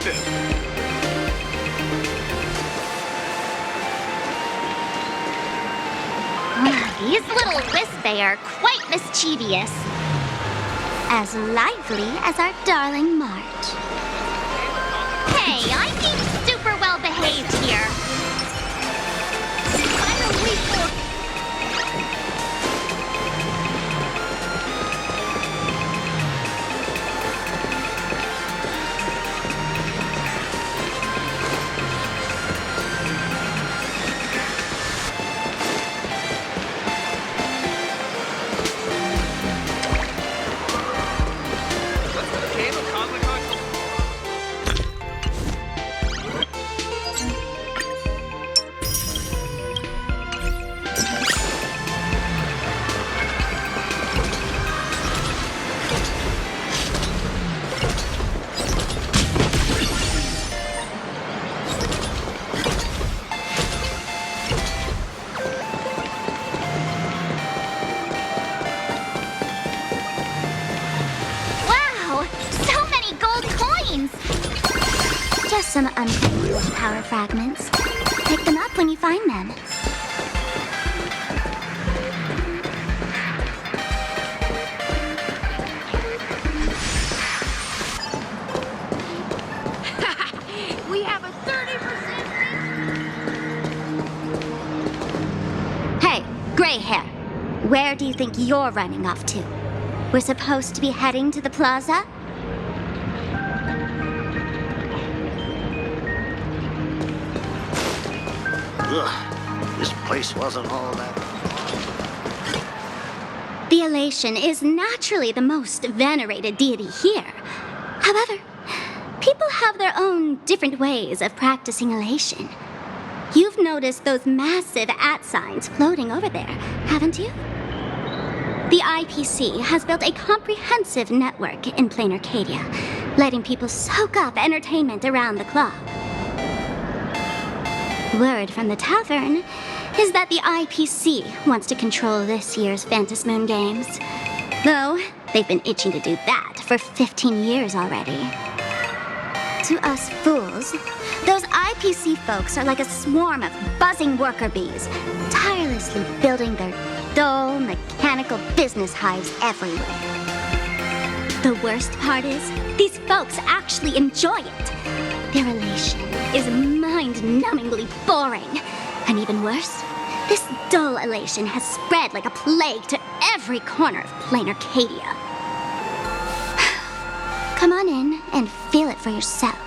active. These little Wispay are quite mischievous. As lively as our darling March. Hey, I'm being super well behaved here. Just some uncommon power fragments. Pick them up when you find them. We have a 30%. Hey, gray hair. Where do you think you're running off to? We're supposed to be heading to the plaza? Ugh, this place wasn't all that. The elation is naturally the most venerated deity here. However, people have their own different ways of practicing elation. You've noticed those massive @ signs floating over there, haven't you? The IPC has built a comprehensive network in Planarcadia, letting people soak up entertainment around the clock. Word from the tavern is that the IPC wants to control this year's Phantasmoon Games. Though, they've been itching to do that for 15 years already. To us fools, those IPC folks are like a swarm of buzzing worker bees, tirelessly building their dull, mechanical business hives everywhere. The worst part is, these folks actually enjoy it. Their elation is mind-numbingly boring. And even worse, this dull elation has spread like a plague to every corner of Planarcadia. Come on in and feel it for yourself.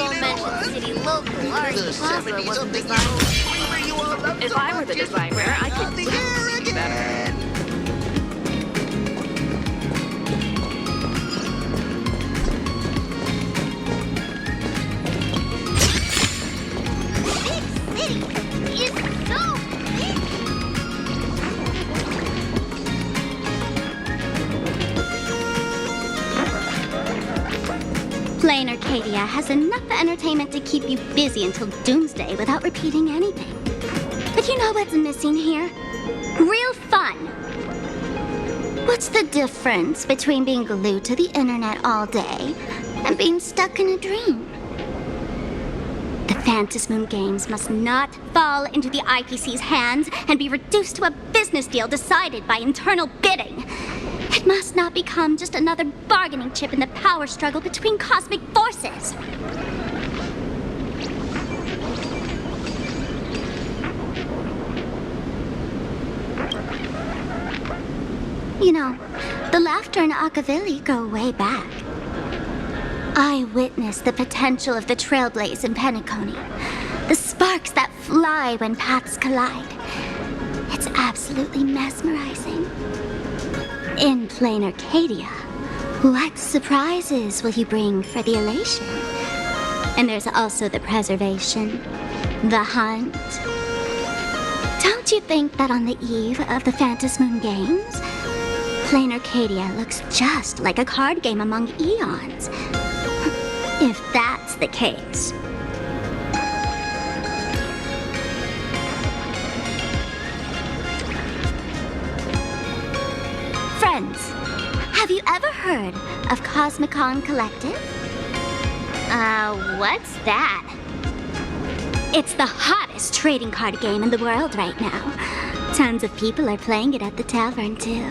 won't mention city local art The plaza 70s wasn't of the designed. yellow screamer you all love If so I were much the is designer, I back could on the definitely air do better. again. Big city is so big. Planarcadia has enough entertainment to keep you busy until doomsday without repeating anything. But you know what's missing here? Real fun. What's the difference between being glued to the internet all day and being stuck in a dream? The Phantasmoon games must not fall into the IPC's hands and be reduced to a business deal decided by internal bidding. It must not become just another bargaining chip in the power struggle between cosmic forces. You know, the laughter and Akavili go way back. I witnessed the potential of the trailblaze in Penacony. The sparks that fly when paths collide. It's absolutely mesmerizing. In Planarcadia, what surprises will you bring for the elation? And there's also the preservation, the hunt. Don't you think that on the eve of the Phantasmoon Games, Planarcadia looks just like a card game among eons? If that's the case. Friends, have you ever heard of Cosmicon Collective? What's that? It's the hottest trading card game in the world right now. Tons of people are playing it at the tavern, too.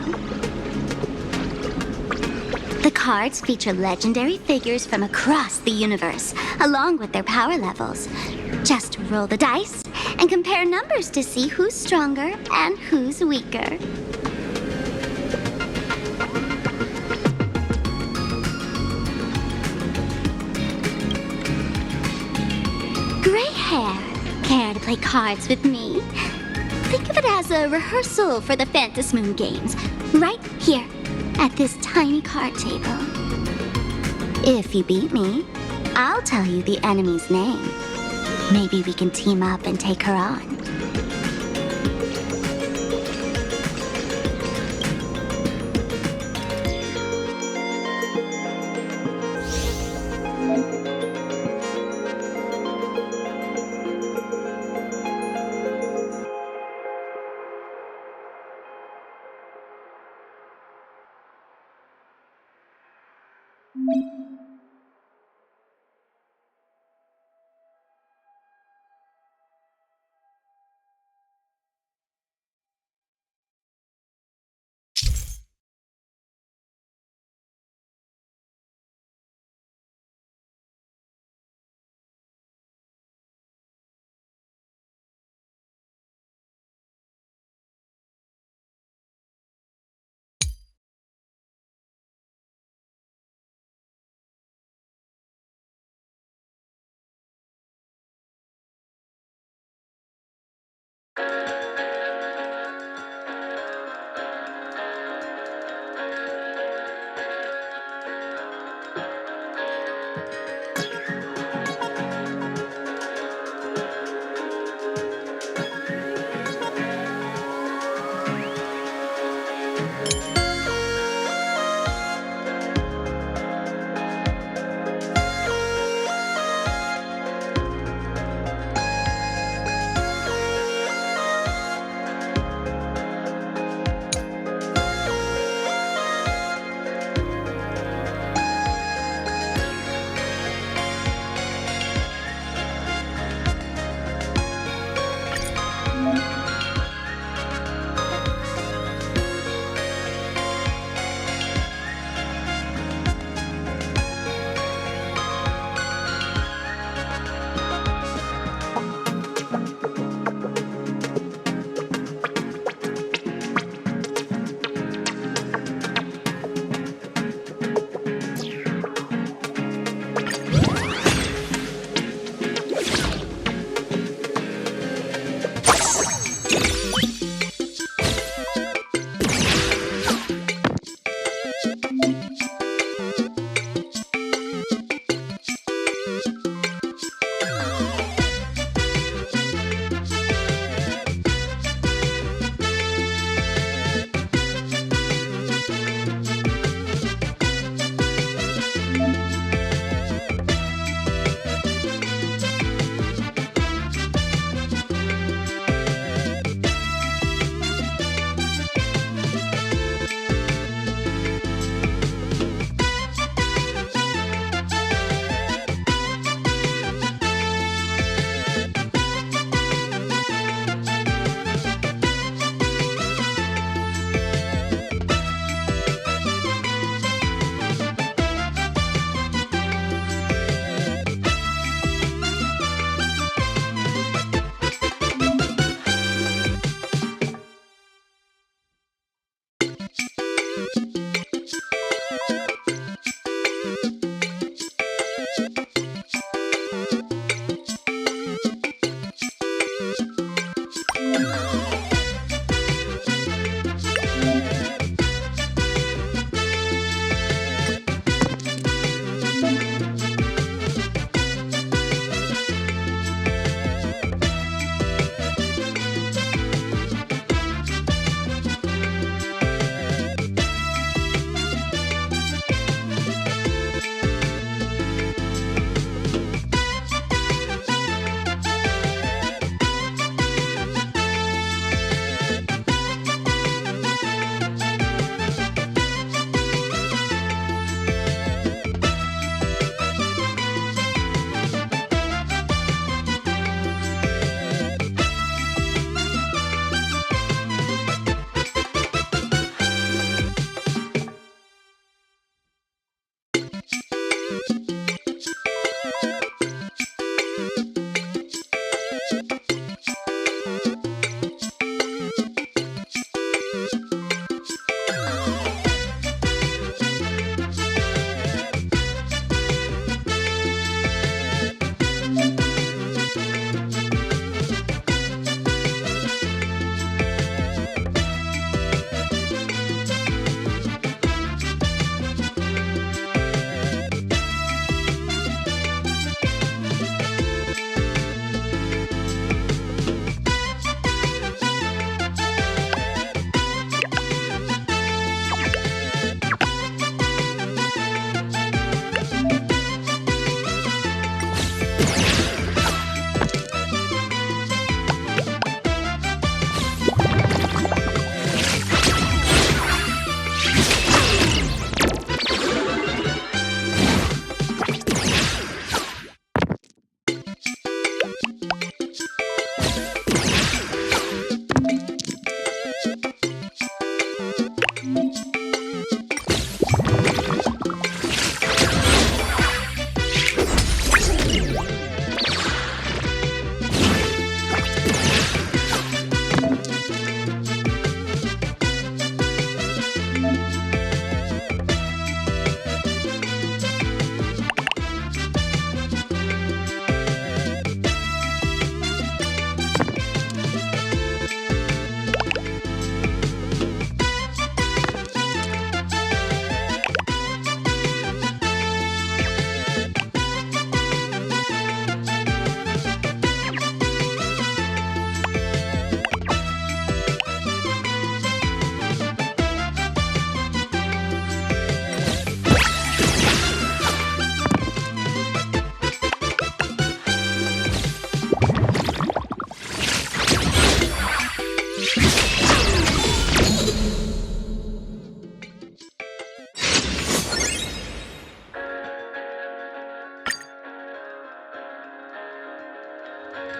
The cards feature legendary figures from across the universe, along with their power levels. Just roll the dice and compare numbers to see who's stronger and who's weaker. Gray hair, care to play cards with me? Think of it as a rehearsal for the Phantasmoon Games, right here at this tiny card table. If you beat me, I'll tell you the enemy's name. Maybe we can team up and take her on.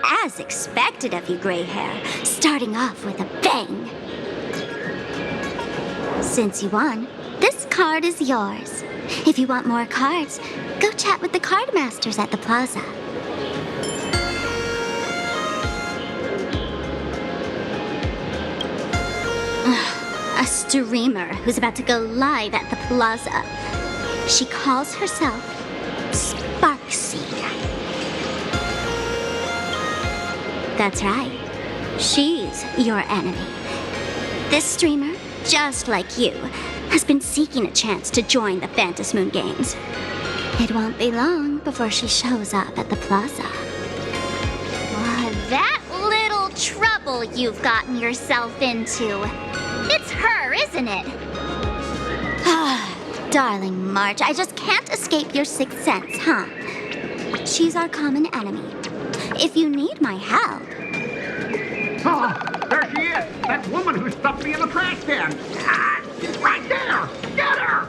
As expected of you, gray hair, starting off with a bang. Since you won, this card is yours. If you want more cards, go chat with the card masters at the plaza. A streamer who's about to go live at the plaza. She calls herself Sparksy. That's right. She's your enemy. This streamer, just like you, has been seeking a chance to join the Phantom Moon Games. It won't be long before she shows up at the plaza. That little trouble you've gotten yourself into. It's her, isn't it? Darling March, I just can't escape your sixth sense, huh? She's our common enemy. If you need my help... Oh, there she is! That woman who stuffed me in the trash can! Ah, she's right there! Get her!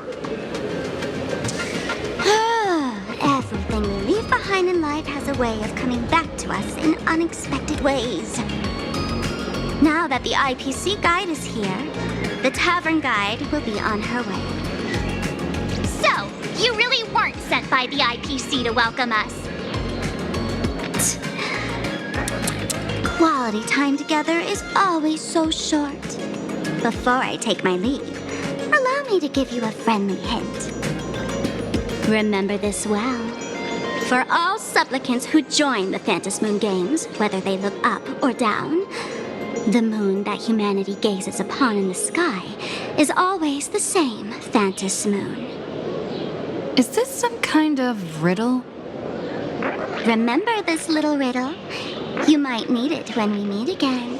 Everything we leave behind in life has a way of coming back to us in unexpected ways. Now that the IPC guide is here, the tavern guide will be on her way. So, you really weren't sent by the IPC to welcome us. Quality time together is always so short. Before I take my leave, allow me to give you a friendly hint. Remember this well. For all supplicants who join the Phantom Moon Games, whether they look up or down, the moon that humanity gazes upon in the sky is always the same Phantom Moon. Is this some kind of riddle? Remember this little riddle? You might need it when we meet again.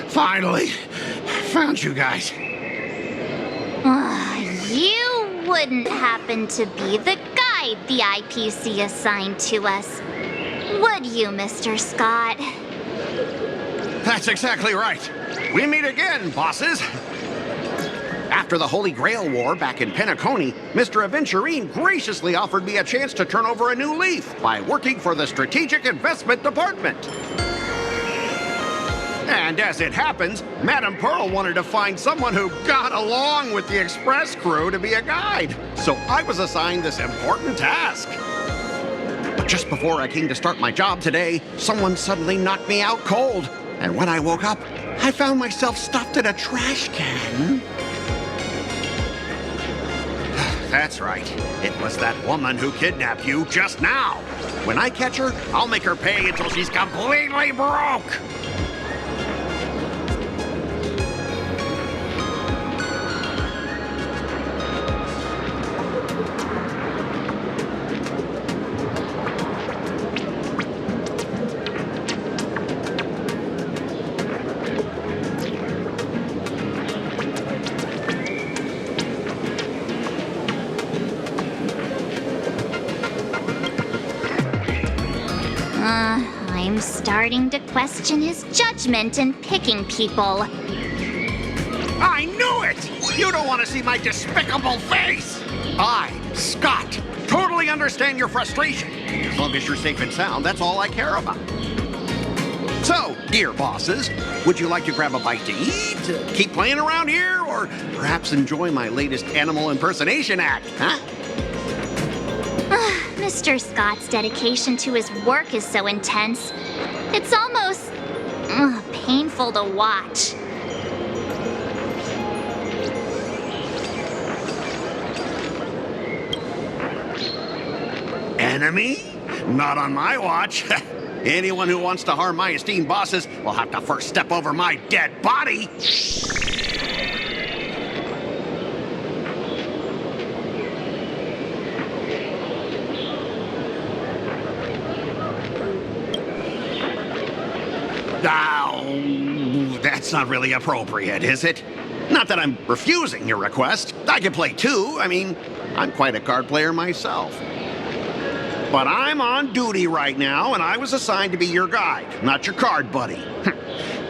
Finally! Found you guys. You wouldn't happen to be the guide the IPC assigned to us, would you, Mr. Scott? That's exactly right. We meet again, bosses. After the Holy Grail War back in Penacony, Mr. Aventurine graciously offered me a chance to turn over a new leaf by working for the Strategic Investment Department. And as it happens, Madame Pearl wanted to find someone who got along with the Express crew to be a guide. So I was assigned this important task. But just before I came to start my job today, someone suddenly knocked me out cold. And when I woke up, I found myself stuffed in a trash can. That's right. It was that woman who kidnapped you just now. When I catch her, I'll make her pay until she's completely broke. I'm starting to question his judgment in picking people. I knew it! You don't want to see my despicable face! I, Scott, totally understand your frustration. As long as you're safe and sound, that's all I care about. So, dear bosses, would you like to grab a bite to eat, keep playing around here, or perhaps enjoy my latest animal impersonation act, huh? Mr. Scott's dedication to his work is so intense. It's almost painful to watch. Enemy? Not on my watch. Anyone who wants to harm my esteemed bosses will have to first step over my dead body. Oh, that's not really appropriate, is it? Not that I'm refusing your request. I can play too. I mean, I'm quite a card player myself. But I'm on duty right now, and I was assigned to be your guide, not your card buddy.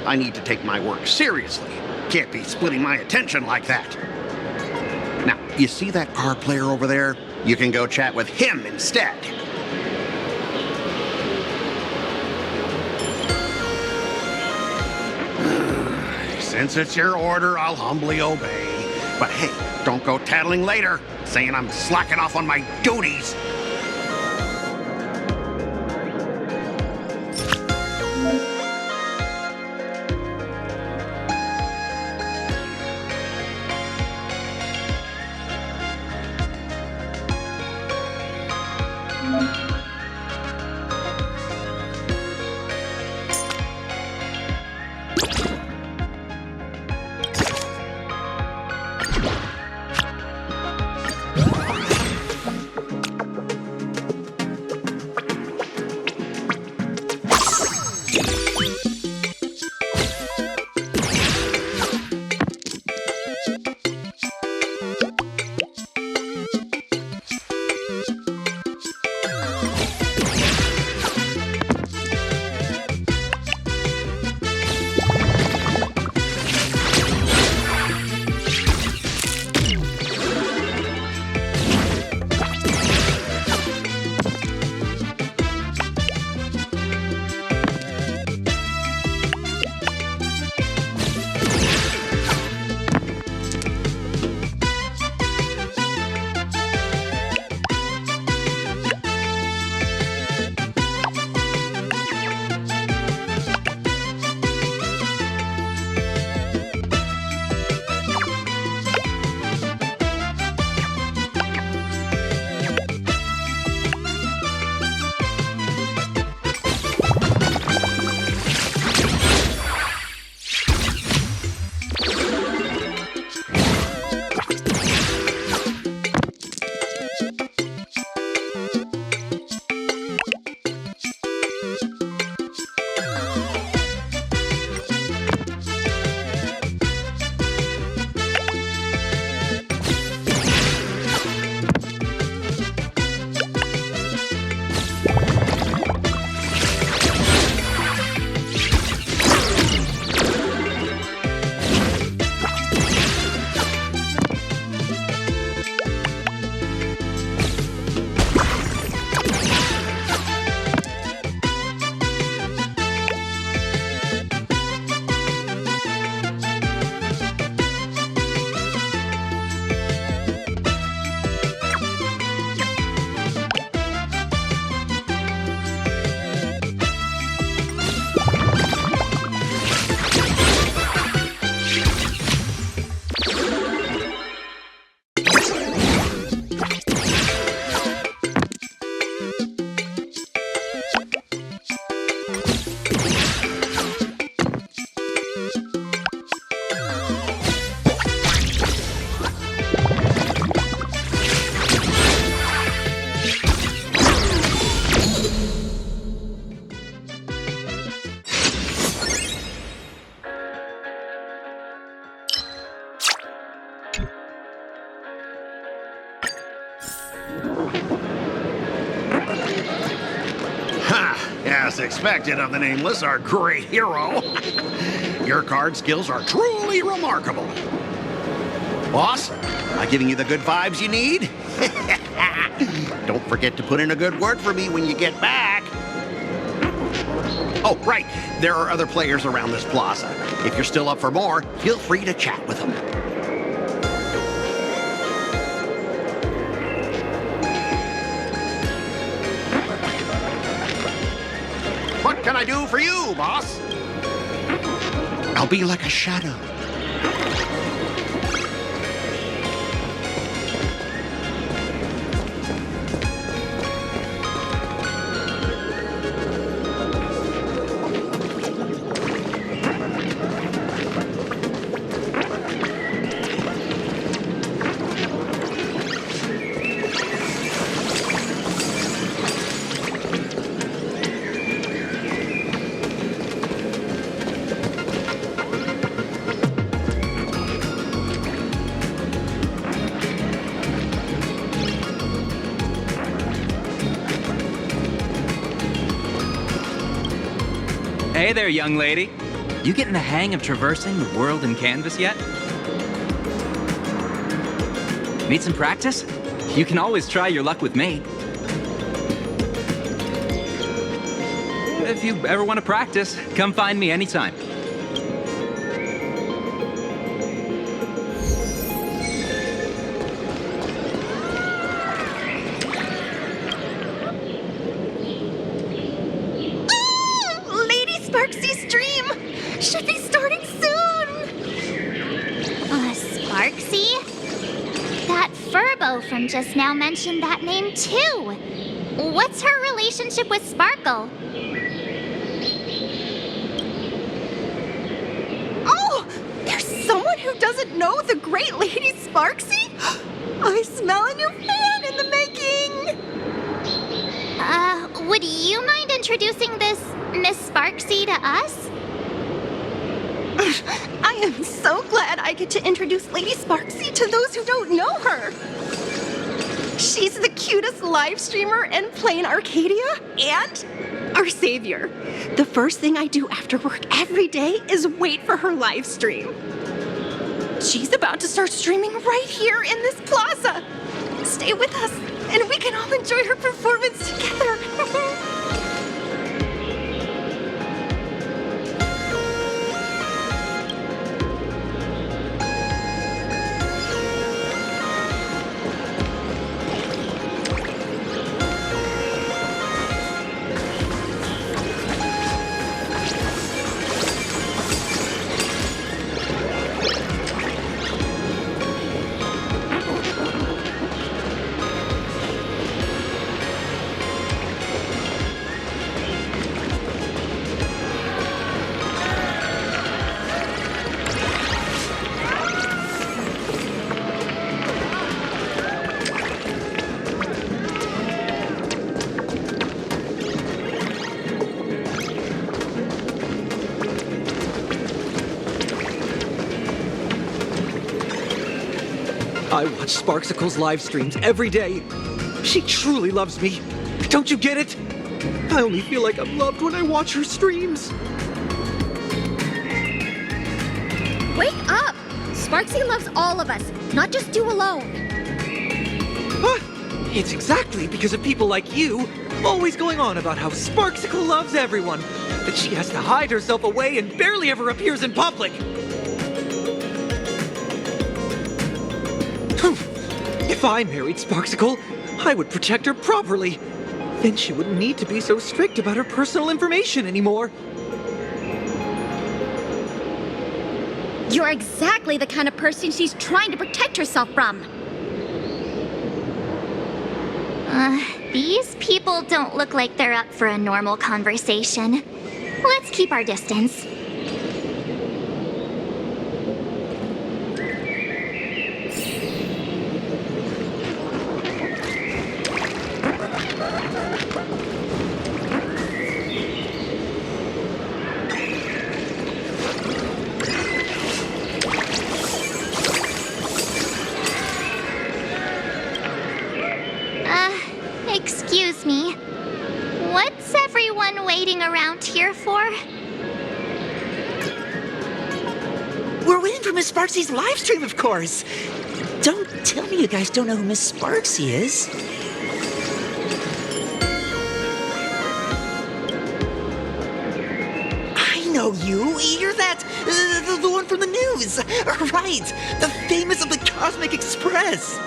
I need to take my work seriously. Can't be splitting my attention like that. Now, you see that card player over there? You can go chat with him instead. Since it's your order, I'll humbly obey. But hey, don't go tattling later, saying I'm slacking off on my duties. As expected of the nameless, our great hero. Your card skills are truly remarkable. Boss, am I giving you the good vibes you need? Don't forget to put in a good word for me when you get back. Oh, right. There are other players around this plaza. If you're still up for more, feel free to chat with them. What can I do for you, boss? I'll be like a shadow. Hey there, young lady. You getting the hang of traversing the world in canvas yet? Need some practice? You can always try your luck with me. If you ever want to practice, come find me anytime. Should be starting soon! Sparksy? That Furbo from just now mentioned that name too. What's her relationship with Sparkle? Oh! There's someone who doesn't know the great lady Sparksy? I smell a new fan in the making! Would you mind introducing this Miss Sparksy to us? I am so glad I get to introduce Lady Sparksy to those who don't know her. She's the cutest live streamer in Planarcadia and our savior. The first thing I do after work every day is wait for her live stream. She's about to start streaming right here in this plaza. Stay with us, and we can all enjoy her performance together. I watch Sparksicle's live streams every day. She truly loves me. Don't you get it? I only feel like I'm loved when I watch her streams. Wake up! Sparksy loves all of us, not just you alone. Huh? It's exactly because of people like you always going on about how Sparksicle loves everyone that she has to hide herself away and barely ever appears in public. If I married Sparksicle, I would protect her properly. Then she wouldn't need to be so strict about her personal information anymore. You're exactly the kind of person she's trying to protect herself from. These people don't look like they're up for a normal conversation. Let's keep our distance. Excuse me. What's everyone waiting waiting around here for? We're waiting for Miss Sparksy's live stream, of course. Don't tell me you guys don't know who Miss Sparksy is. I know you. You're that, the one from the news. Right, the famous of the Cosmic Express.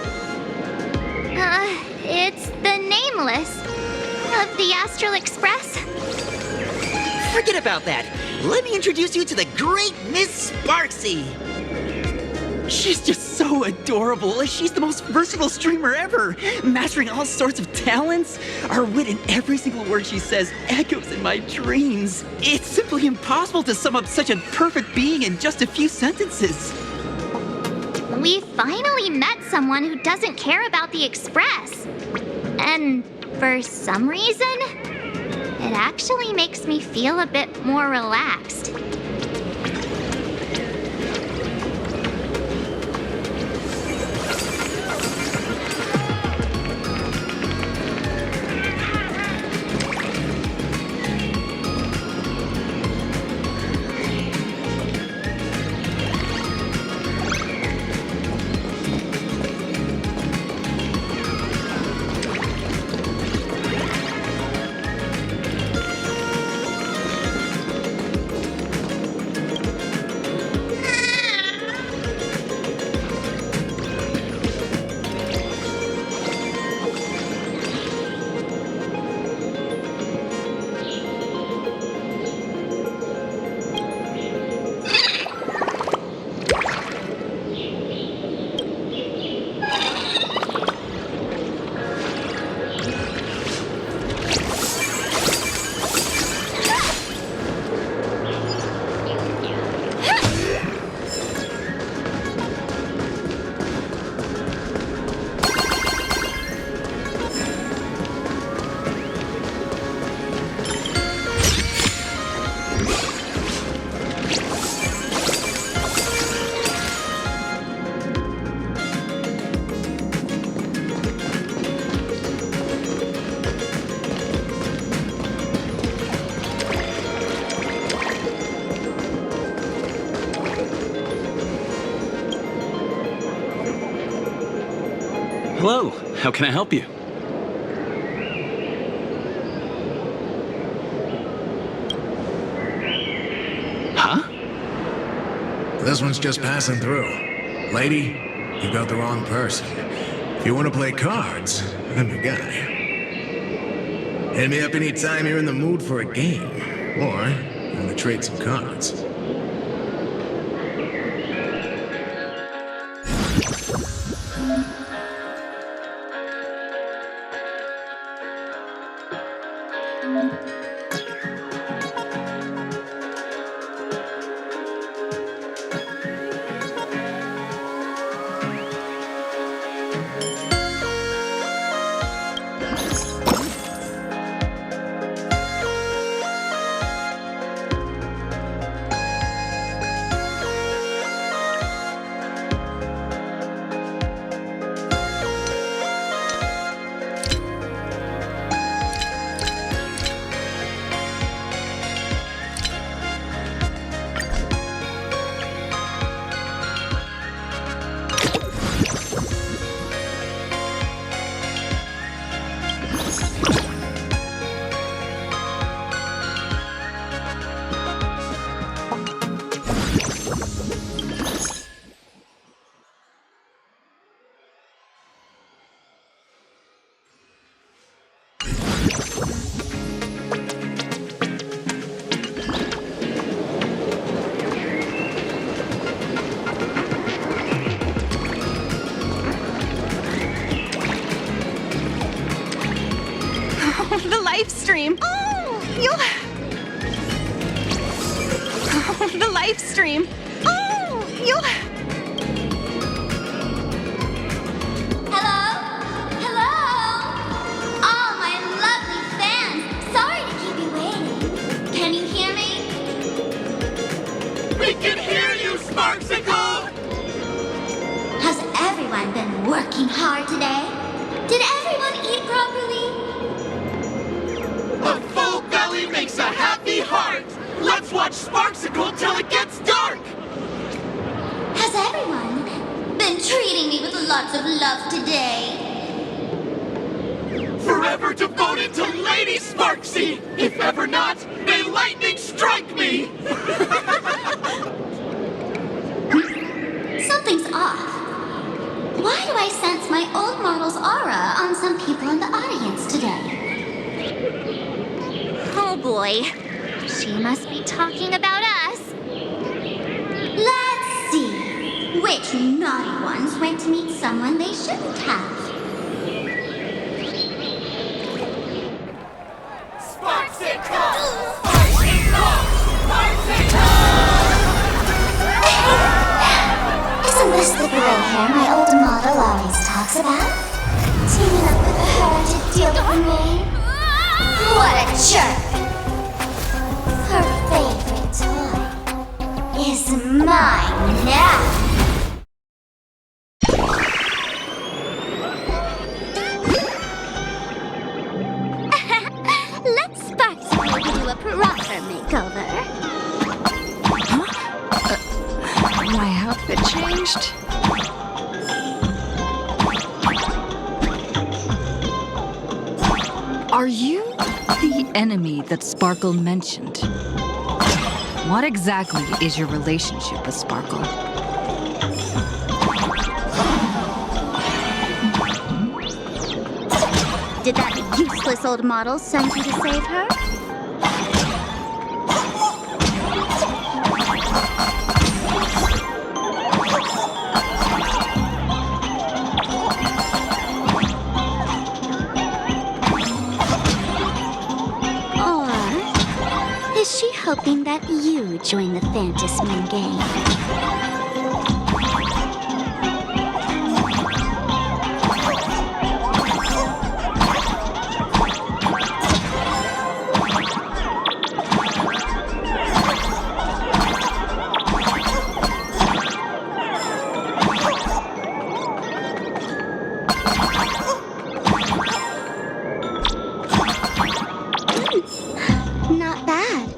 It's the Nameless of the Astral Express. Forget about that. Let me introduce you to the great Miss Sparksy. She's just so adorable. She's the most versatile streamer ever, mastering all sorts of talents. Her wit in every single word she says echoes in my dreams. It's simply impossible to sum up such a perfect being in just a few sentences. We finally met someone who doesn't care about the Express. And for some reason, it actually makes me feel a bit more relaxed. Hello, how can I help you? Huh? This one's just passing through. Lady, you got the wrong person. If you want to play cards, I'm your guy. Hit me up anytime you're in the mood for a game, or you want to trade some cards. The live stream. Oh, the live stream. Oh, Hello? Hello? All my lovely fans. Sorry to keep you waiting. Can you hear me? We can hear you, Sparksicle! Has everyone been working hard today? Did everyone eat properly? A full belly makes a sparks of love today? Forever devoted to Lady Sparksy! If ever not, may lightning strike me! Something's off. Why do I sense my old model's aura on some people in the audience today? Oh boy. She must be talking about us. Let's see. Which naughty ones went to meet someone they shouldn't have? Isn't this the gray hair my old model always talks about? Teaming up with her to deal with me? What a jerk! Her favorite toy is mine now! Let's Sparksy maybe do a proper makeover. My outfit changed? Are you the enemy that Sparkle mentioned? What exactly is your relationship with Sparkle? Did that useless old model send you to save her? Or is she hoping that you join the Fantasmoon game? Not bad.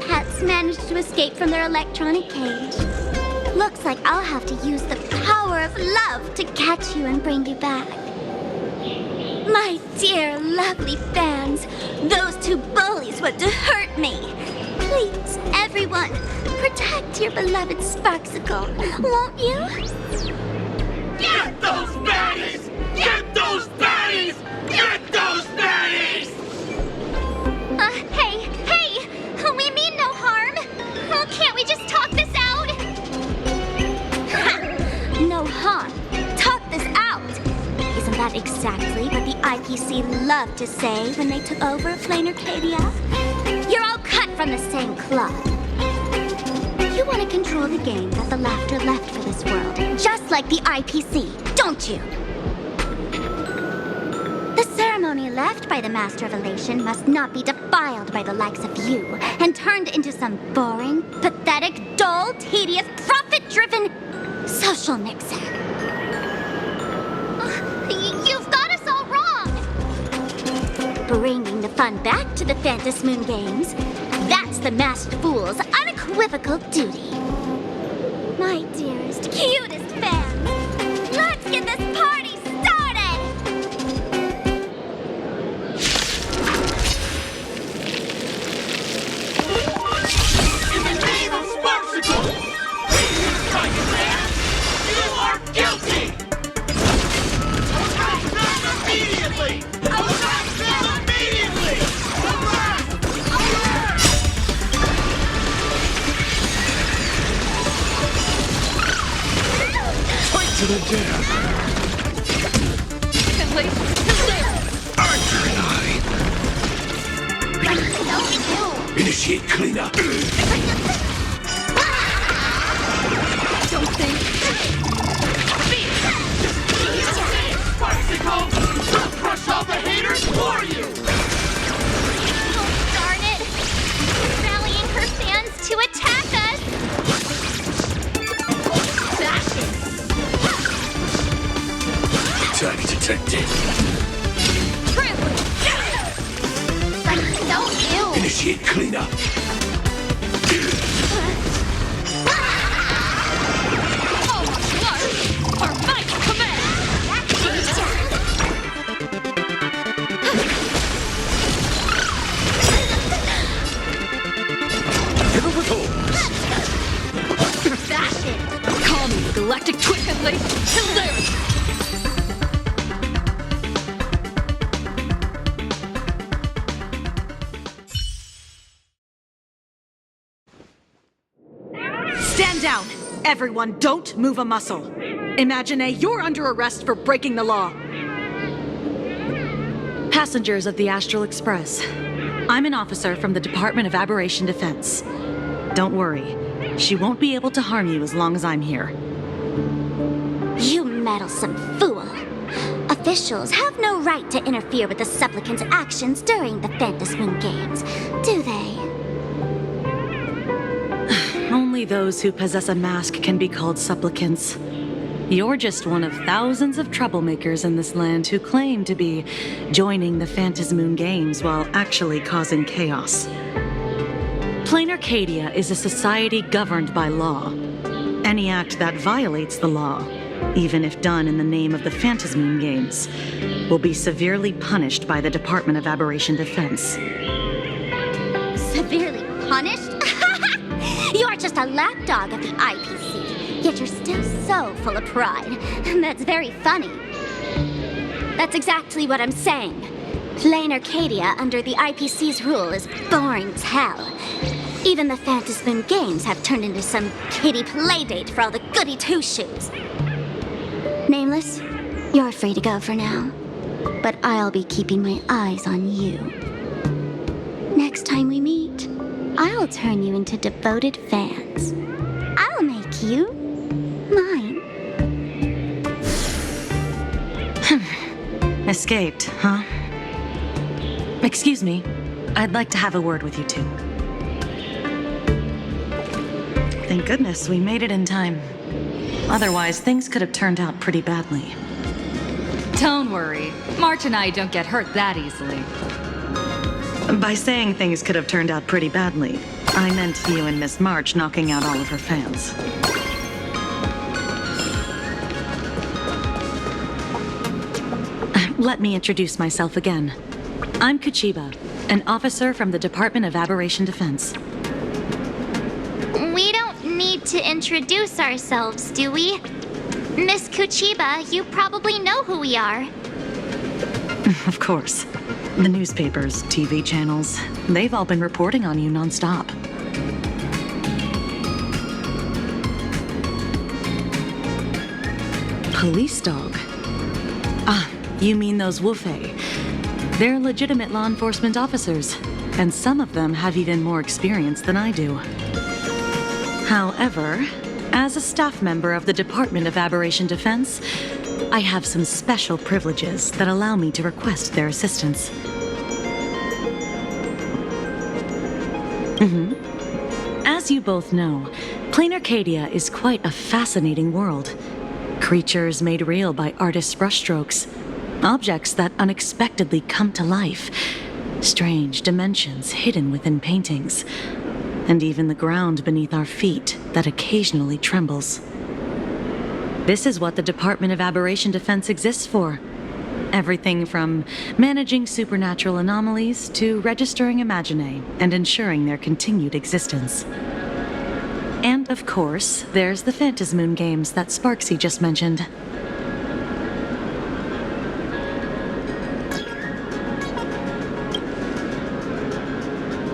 Pets managed to escape from their electronic cage. Looks like I'll have to use the power of love to catch you and bring you back. My dear, lovely fans, those two bullies want to hurt me. Please, everyone, protect your beloved Sparksicle, won't you? Get those baddies! Get those baddies! Get those baddies! Hey! We mean no harm! Oh, can't we just talk this out? No harm. Talk this out. Isn't that exactly what the IPC loved to say when they took over Planarcadia? You're all cut from the same cloth. You want to control the game that the laughter left for this world, just like the IPC, don't you? The ceremony left by the Master of Elation must not be defiled by the likes of you and turned into some boring, pathetic, dull, tedious, profit-driven social mixer. You've got us all wrong! Bringing the fun back to the Fantasmoon games, that's the Masked Fool's unequivocal duty. My dearest, cutest fans, let's get this party started! In the name of Sparksicle, you are guilty! Attack them immediately! Attack them immediately! Fight to the death! Arthur and I. Initiate cleanup. Don't think. Bicycle! We'll crush all the haters for you! Oh, darn it! Rallying her fans to attack us! Target detected. That's so ew! Initiate cleanup. Our might command! Call me the Galactic Twin and Lady Hilarious! Stand down! Everyone, don't move a muscle. Imagine you're under arrest for breaking the law. Passengers of the Astral Express, I'm an officer from the Department of Aberration Defense. Don't worry, she won't be able to harm you as long as I'm here. You meddlesome fool. Officials have no right to interfere with the supplicant's actions during the Phantasmoon Games, do they? Only those who possess a mask can be called supplicants. You're just one of thousands of troublemakers in this land who claim to be joining the Phantasmoon Games while actually causing chaos. Planarcadia is a society governed by law. Any act that violates the law, even if done in the name of the Phantasmoon Games, will be severely punished by the Department of Aberration Defense. Severely punished? You're just a lapdog of the IPC, yet you're still so full of pride. That's very funny. That's exactly what I'm saying. Planarcadia under the IPC's rule is boring as hell. Even the Phantasmoon Games have turned into some kiddie playdate for all the goody two-shoes. Nameless, you're free to go for now. But I'll be keeping my eyes on you. Next time we meet, I'll turn you into devoted fans. I'll make you mine. Escaped, huh? Excuse me. I'd like to have a word with you two. Thank goodness we made it in time. Otherwise, things could have turned out pretty badly. Don't worry. March and I don't get hurt that easily. By saying things could have turned out pretty badly, I meant you and Miss March knocking out all of her fans. Let me introduce myself again. I'm Kuchiba, an officer from the Department of Aberration Defense. We don't need to introduce ourselves, do we? Miss Kuchiba, you probably know who we are. Of course. The newspapers, TV channels, they've all been reporting on you nonstop. Police dog? Ah, you mean those Wufei. They're legitimate law enforcement officers, and some of them have even more experience than I do. However, as a staff member of the Department of Aberration Defense, I have some special privileges that allow me to request their assistance. As you both know, Planarcadia is quite a fascinating world. Creatures made real by artists' brushstrokes, objects that unexpectedly come to life, strange dimensions hidden within paintings, and even the ground beneath our feet that occasionally trembles. This is what the Department of Aberration Defense exists for. Everything from managing supernatural anomalies to registering Imaginae and ensuring their continued existence. And of course, there's the Phantasmoon Games that Sparksy just mentioned.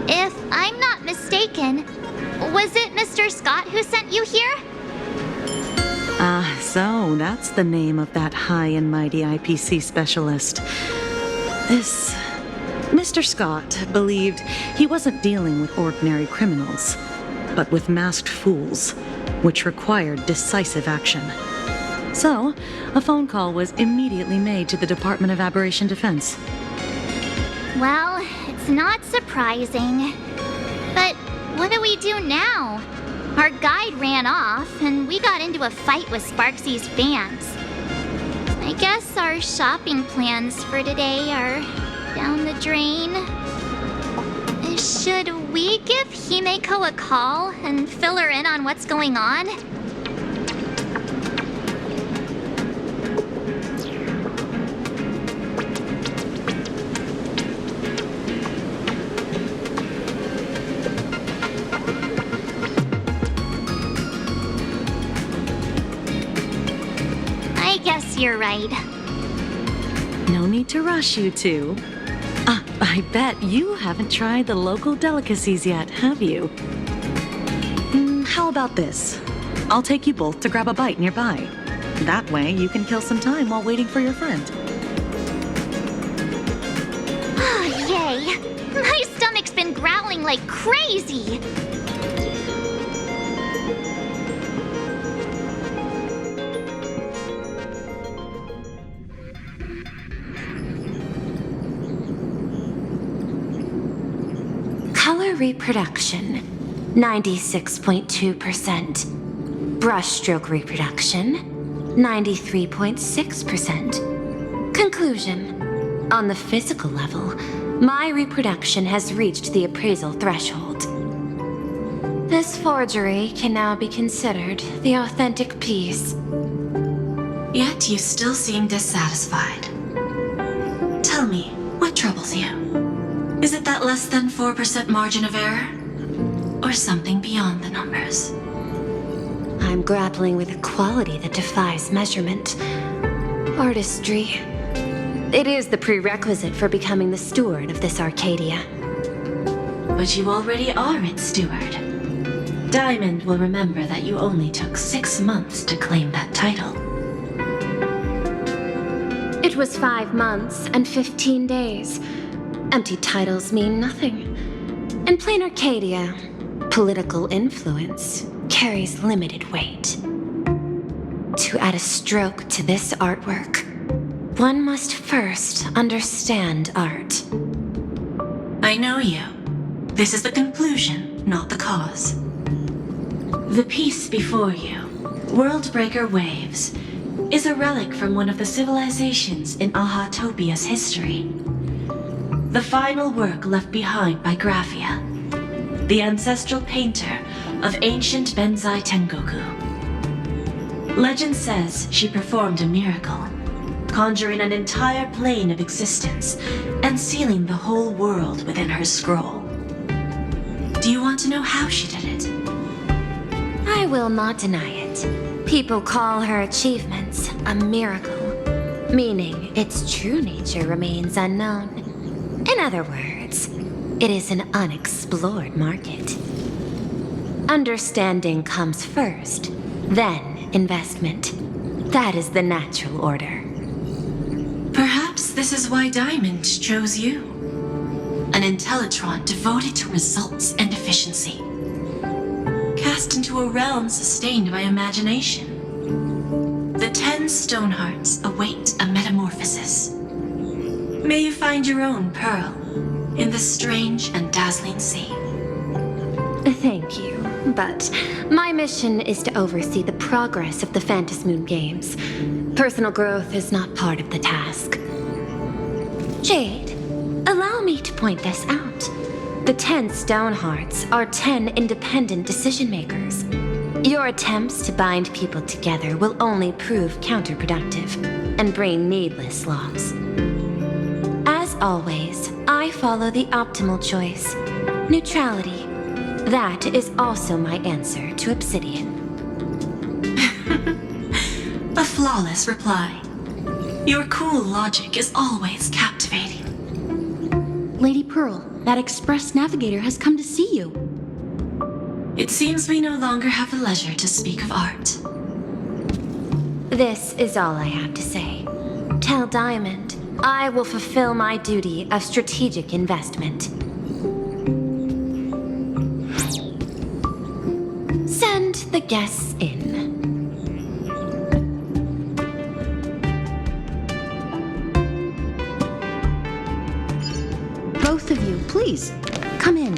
If I'm not mistaken, was it Mr. Scott who sent you here? So that's the name of that high and mighty IPC specialist. This Mr. Scott believed he wasn't dealing with ordinary criminals, but with masked fools, which required decisive action. So, a phone call was immediately made to the Department of Aberration Defense. Well, it's not surprising. But what do we do now? Our guide ran off, and we got into a fight with Sparksy's fans. I guess our shopping plans for today are down the drain. Should we give Himeko a call and fill her in on what's going on? I guess you're right. No need to rush, you two. I bet you haven't tried the local delicacies yet, have you? How about this? I'll take you both to grab a bite nearby. That way, you can kill some time while waiting for your friend. Oh, yay! My stomach's been growling like crazy! Color reproduction, 96.2%. Brushstroke reproduction, 93.6%. Conclusion. On the physical level, my reproduction has reached the appraisal threshold. This forgery can now be considered the authentic piece. Yet you still seem dissatisfied. Tell me, what troubles you? Is it that less than 4% margin of error? Or something beyond the numbers? I'm grappling with a quality that defies measurement. Artistry. It is the prerequisite for becoming the steward of this Arcadia. But you already are its steward. Diamond will remember that you only took 6 months to claim that title. It was 5 months and 15 days. Empty titles mean nothing. In Planarcadia, political influence carries limited weight. To add a stroke to this artwork, one must first understand art. I know you. This is the conclusion, not the cause. The piece before you, Worldbreaker Waves, is a relic from one of the civilizations in Ahatopia's history. The final work left behind by Graphia, the ancestral painter of ancient Benzai Tengoku. Legend says she performed a miracle, conjuring an entire plane of existence and sealing the whole world within her scroll. Do you want to know how she did it? I will not deny it. People call her achievements a miracle, meaning its true nature remains unknown. In other words, it is an unexplored market. Understanding comes first, then investment. That is the natural order. Perhaps this is why Diamond chose you. An Intellitron devoted to results and efficiency. Cast into a realm sustained by imagination. The 10 Stonehearts await a metamorphosis. May you find your own pearl in this strange and dazzling sea. Thank you, but my mission is to oversee the progress of the Phantasmoon Games. Personal growth is not part of the task. Jade, allow me to point this out. The 10 Stonehearts are 10 independent decision-makers. Your attempts to bind people together will only prove counterproductive and bring needless loss. As always, I follow the optimal choice, neutrality. That is also my answer to Obsidian. A flawless reply. Your cool logic is always captivating. Lady Pearl, that Express Navigator has come to see you. It seems we no longer have the leisure to speak of art. This is all I have to say. Tell Diamond, I will fulfill my duty of strategic investment. Send the guests in. Both of you, please, come in.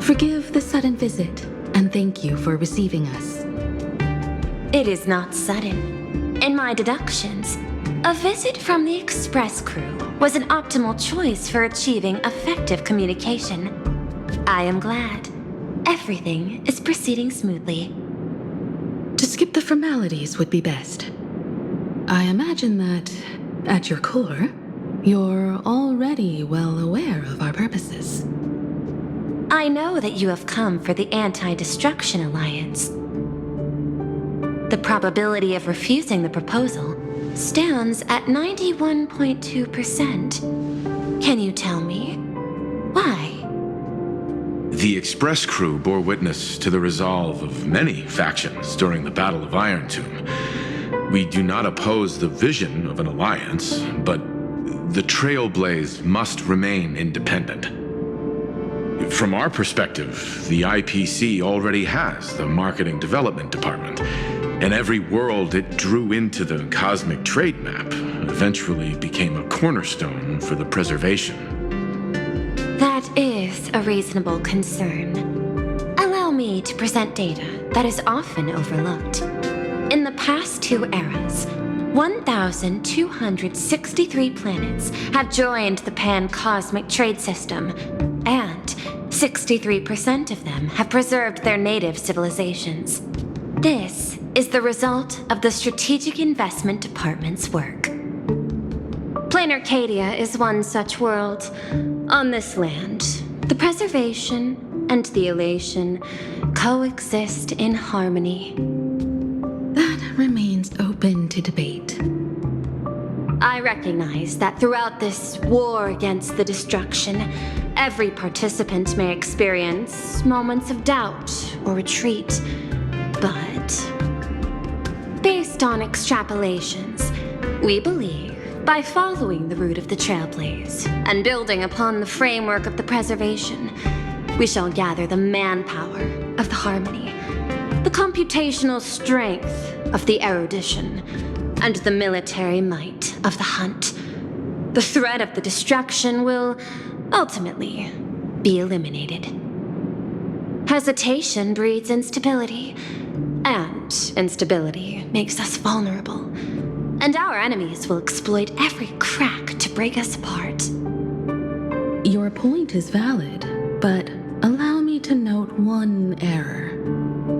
Forgive the sudden visit, and thank you for receiving us. It is not sudden. In my deductions, a visit from the Express crew was an optimal choice for achieving effective communication. I am glad. Everything is proceeding smoothly. To skip the formalities would be best. I imagine that, at your core, you're already well aware of our purposes. I know that you have come for the Anti-Destruction Alliance. The probability of refusing the proposal stands at 91.2%. Can you tell me why? The Express crew bore witness to the resolve of many factions during the Battle of Iron Tomb. We do not oppose the vision of an alliance, but the Trailblaze must remain independent. From our perspective, the IPC already has the Marketing Development Department, and every world it drew into the cosmic trade map eventually became a cornerstone for the preservation. That is a reasonable concern. Allow me to present data that is often overlooked. In the past 2 eras, 1,263 planets have joined the pan-cosmic trade system, and 63% of them have preserved their native civilizations. This is the result of the Strategic Investment Department's work. Planarcadia is one such world. On this land, the preservation and the elation coexist in harmony. That remains open to debate. I recognize that throughout this war against the destruction, every participant may experience moments of doubt or retreat. But based on extrapolations, we believe by following the route of the Trailblaze and building upon the framework of the preservation, we shall gather the manpower of the harmony, the computational strength of the erudition, and the military might of the hunt. The threat of the destruction will ultimately be eliminated. Hesitation breeds instability, and instability makes us vulnerable. And our enemies will exploit every crack to break us apart. Your point is valid, but allow me to note one error.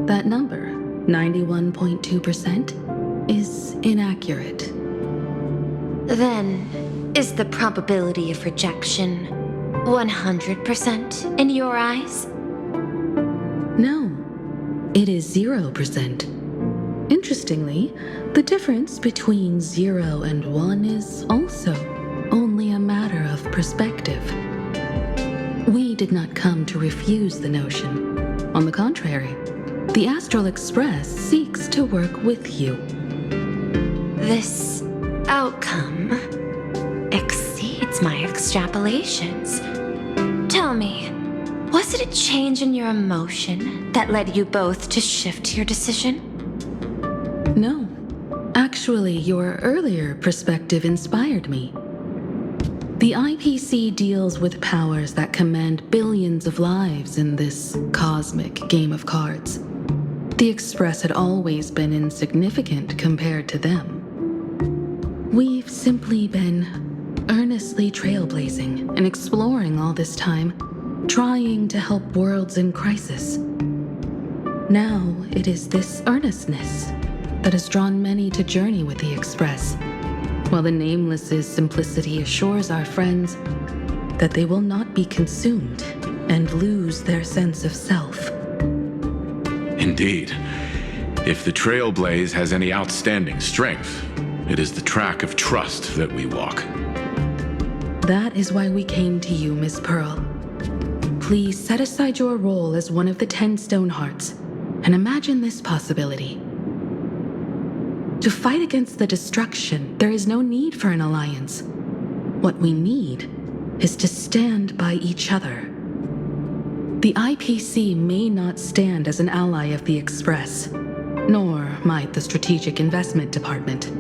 That number, 91.2%, is inaccurate. Then, is the probability of rejection 100% in your eyes? No, it is 0%. Interestingly, the difference between 0 and 1 is also only a matter of perspective. We did not come to refuse the notion. On the contrary, the Astral Express seeks to work with you. This outcome exceeds my extrapolations. Tell me, was it a change in your emotion that led you both to shift your decision? No. Actually, your earlier perspective inspired me. The IPC deals with powers that command billions of lives in this cosmic game of cards. The Express had always been insignificant compared to them. We've simply been earnestly trailblazing and exploring all this time, trying to help worlds in crisis. Now it is this earnestness that has drawn many to journey with the Express, while the Nameless's simplicity assures our friends that they will not be consumed and lose their sense of self. Indeed. If the Trailblaze has any outstanding strength, it is the track of trust that we walk. That is why we came to you, Miss Pearl. Please set aside your role as one of the 10 Stonehearts and imagine this possibility. To fight against the destruction, there is no need for an alliance. What we need is to stand by each other. The IPC may not stand as an ally of the Express, nor might the Strategic Investment Department.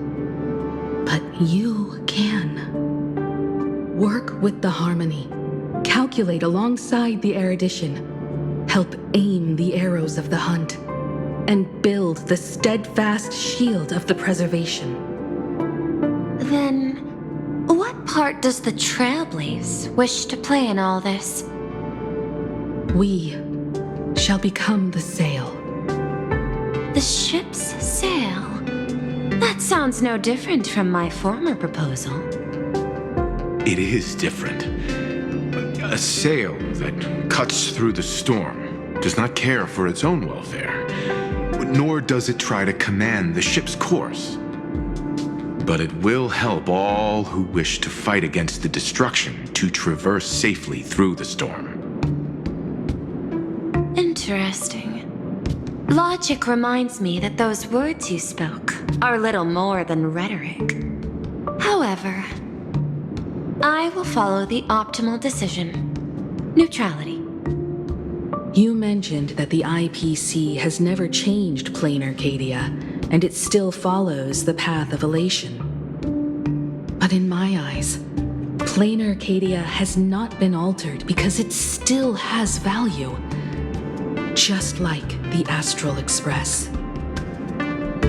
But you can. Work with the Harmony. Calculate alongside the erudition. Help aim the arrows of the hunt. And build the steadfast shield of the preservation. Then, what part does the Trailblaze wish to play in all this? We shall become the sail. The ship's sail? That sounds no different from my former proposal. It is different. A sail that cuts through the storm does not care for its own welfare, nor does it try to command the ship's course. But it will help all who wish to fight against the destruction to traverse safely through the storm. Interesting. Logic reminds me that those words you spoke are little more than rhetoric. However, I will follow the optimal decision. Neutrality. You mentioned that the IPC has never changed Planarcadia, and it still follows the path of elation. But in my eyes, Planarcadia has not been altered because it still has value. Just like the Astral Express.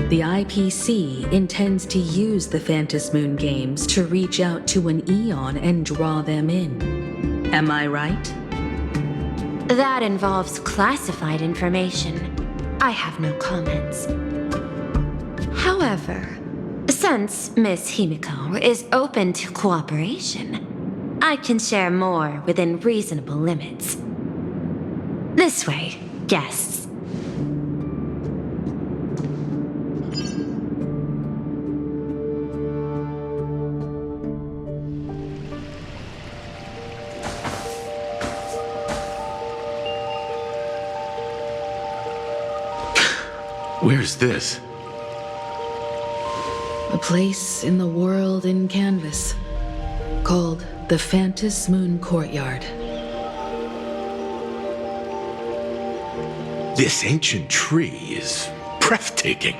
The IPC intends to use the Phantasmoon games to reach out to an Eon and draw them in. Am I right? That involves classified information. I have no comments. However, since Miss Himiko is open to cooperation, I can share more within reasonable limits. This way, guests. Where's this? A place in the world in canvas, called the Phantasmoon Courtyard. This ancient tree is breathtaking.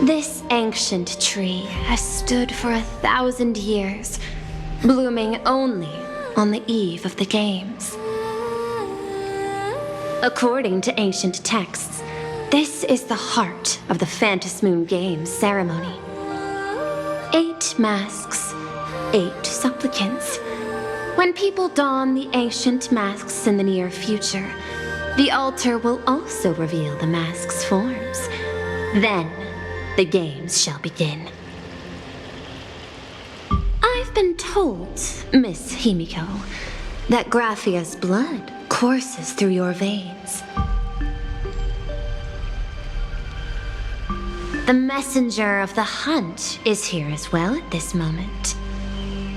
This ancient tree has stood for 1,000 years, blooming only on the eve of the games. According to ancient texts, this is the heart of the Phantasmoon Games ceremony. 8 masks, 8 supplicants. When people don the ancient masks in the near future, the altar will also reveal the mask's forms. Then, the games shall begin. I've been told, Miss Himiko, that Graphia's blood courses through your veins. The messenger of the hunt is here as well at this moment.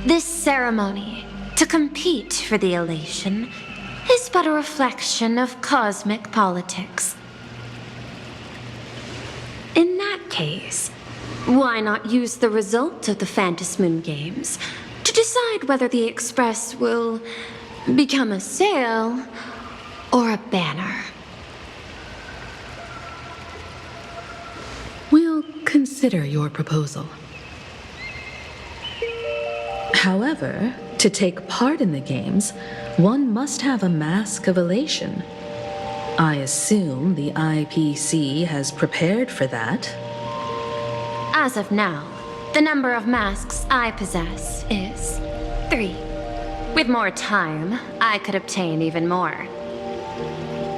This ceremony, to compete for the elation, is but a reflection of cosmic politics. In that case, why not use the result of the Phantasmoon Games to decide whether the Express will become a sail or a banner? We'll consider your proposal. However, to take part in the games, one must have a mask of elation. I assume the IPC has prepared for that. As of now, the number of masks I possess is 3. With more time, I could obtain even more.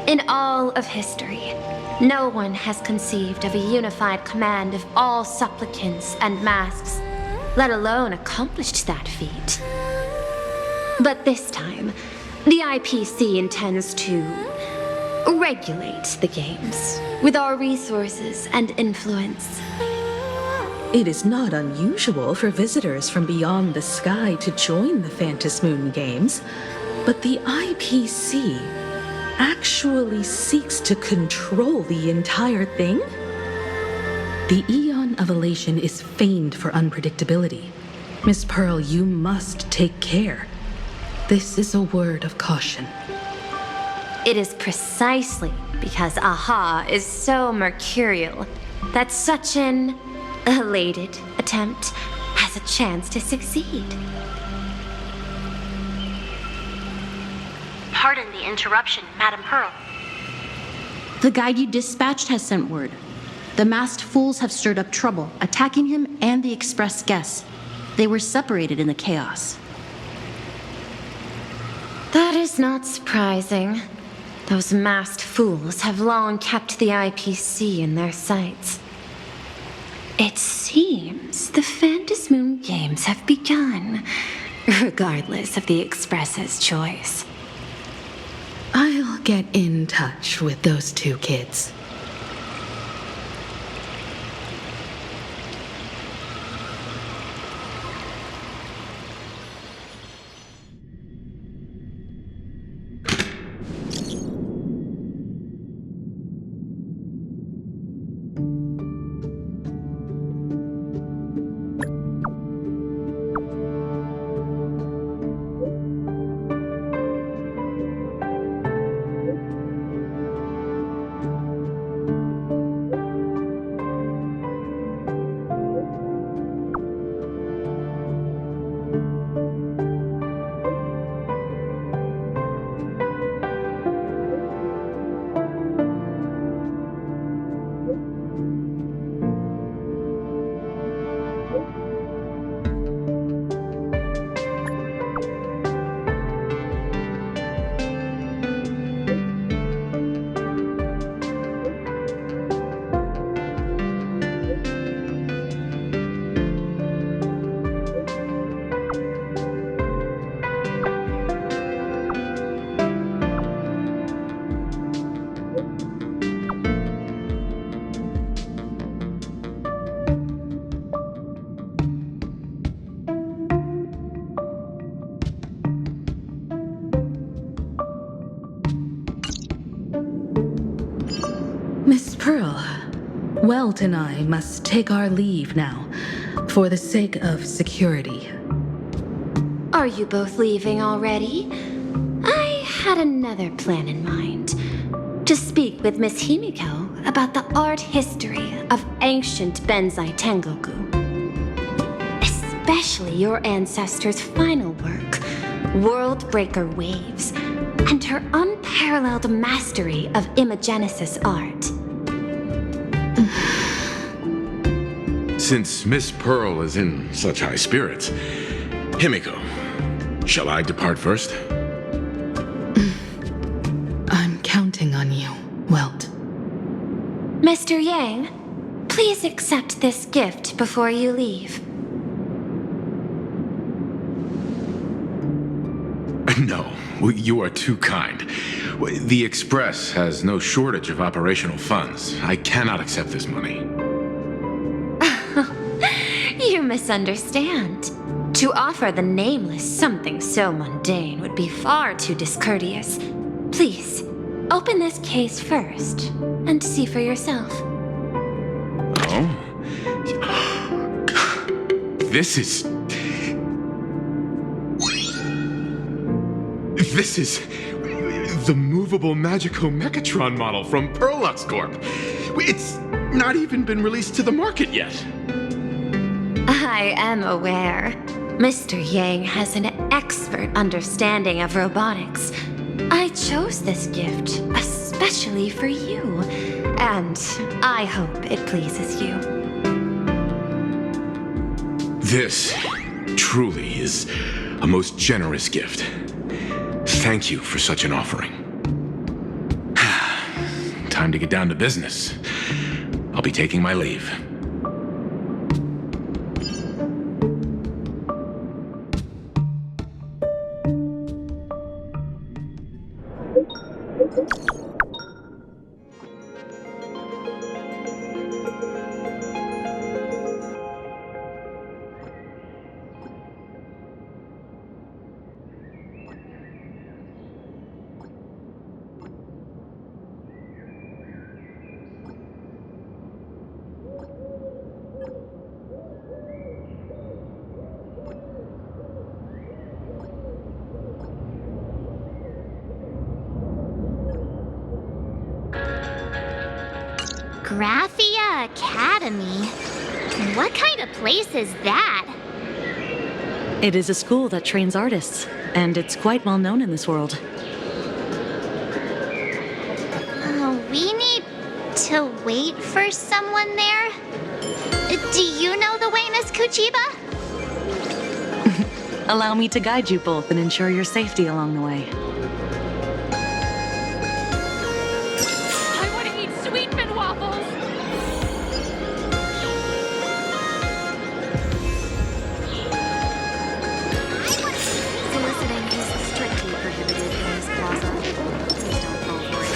In all of history, no one has conceived of a unified command of all supplicants and masks, let alone accomplished that feat. But this time, the IPC intends to regulate the games with our resources and influence. It is not unusual for visitors from beyond the sky to join the Phantasmoon Games, but the IPC actually seeks to control the entire thing? The Eon of Elation is famed for unpredictability. Miss Pearl, you must take care. This is a word of caution. It is precisely because Aha is so mercurial that such an elated attempt has a chance to succeed. Pardon the interruption, Madam Pearl. The guide you dispatched has sent word. The masked fools have stirred up trouble, attacking him and the express guests. They were separated in the chaos. That is not surprising. Those masked fools have long kept the IPC in their sights. It seems the Phantasmoon Games have begun, regardless of the Express's choice. I'll get in touch with those two kids. Miss Pearl, Welt and I must take our leave now, for the sake of security. Are you both leaving already? I had another plan in mind. To speak with Miss Himiko about the art history of ancient Benzai Tengoku. Especially your ancestors' final work, World Breaker Waves, and her unparalleled mastery of imagenesis art. Since Miss Pearl is in such high spirits, Himiko, shall I depart first? I'm counting on you, Welt. Mr. Yang, please accept this gift before you leave. No, you are too kind. The Express has no shortage of operational funds. I cannot accept this money. You misunderstand. To offer the Nameless something so mundane would be far too discourteous. Please, open this case first and see for yourself. Oh? This is the movable Magico Mechatron model from Perlux Corp. It's not even been released to the market yet. I am aware. Mr. Yang has an expert understanding of robotics. I chose this gift especially for you, and I hope it pleases you. This truly is a most generous gift. Thank you for such an offering. Time to get down to business. I'll be taking my leave. Graphia Academy? What kind of place is that? It is a school that trains artists, and it's quite well known in this world. We need to wait for someone there? Do you know the way, Miss Kuchiba? Allow me to guide you both and ensure your safety along the way. I want to eat Sweetman waffles! Soliciting is strictly prohibited in this plaza. Please don't fall for it.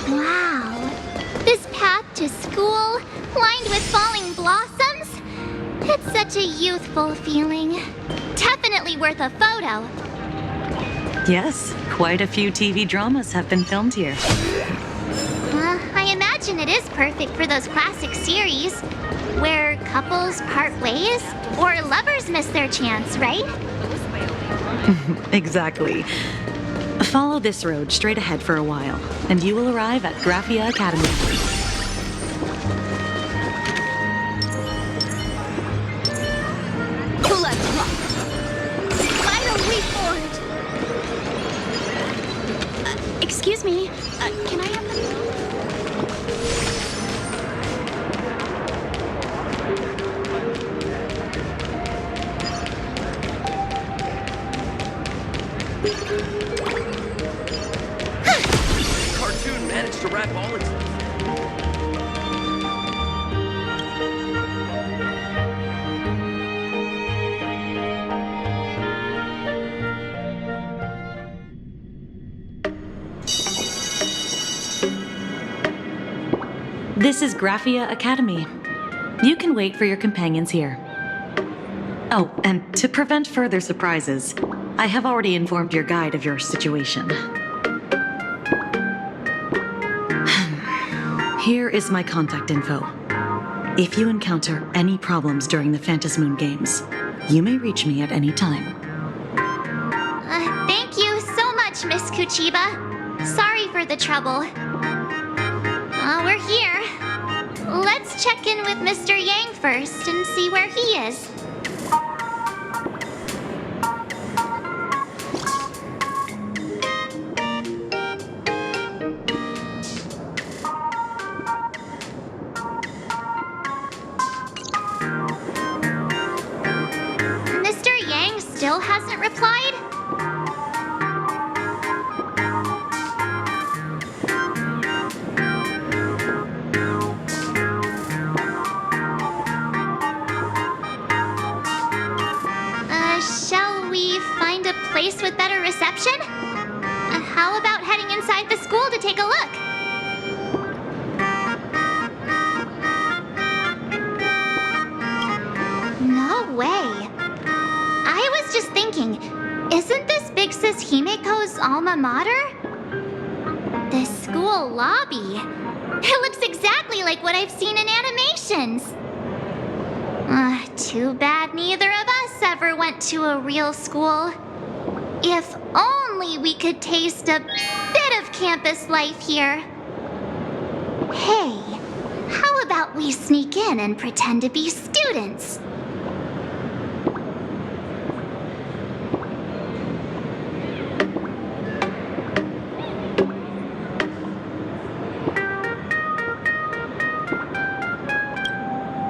Wow. This path to school, lined with falling blossoms? It's such a youthful feeling. Definitely worth a photo. Yes, quite a few TV dramas have been filmed here. I imagine it is perfect for those classic series where couples part ways or lovers miss their chance, right? Exactly. Follow this road straight ahead for a while, and you will arrive at Graphia Academy. Let's rock. Finally forward. Excuse me. Can I have the... Cartoon managed to wrap all its... This is Graphia Academy. You can wait for your companions here. Oh, and to prevent further surprises, I have already informed your guide of your situation. Here is my contact info. If you encounter any problems during the Phantasmoon Games, you may reach me at any time. Thank you so much, Miss Kuchiba. Sorry for the trouble. We're here. Let's check in with Mr. Yang first and see where he is. Mr. Yang still hasn't replied? Shall we find a place with better reception? How about heading inside the school to take a look? No way. I was just thinking, isn't this Big Sis Himiko's alma mater? This school lobby. It looks exactly like what I've seen in animations. Too bad neither of us ever went to a real school. If only we could taste a bit of campus life here. Hey, how about we sneak in and pretend to be students?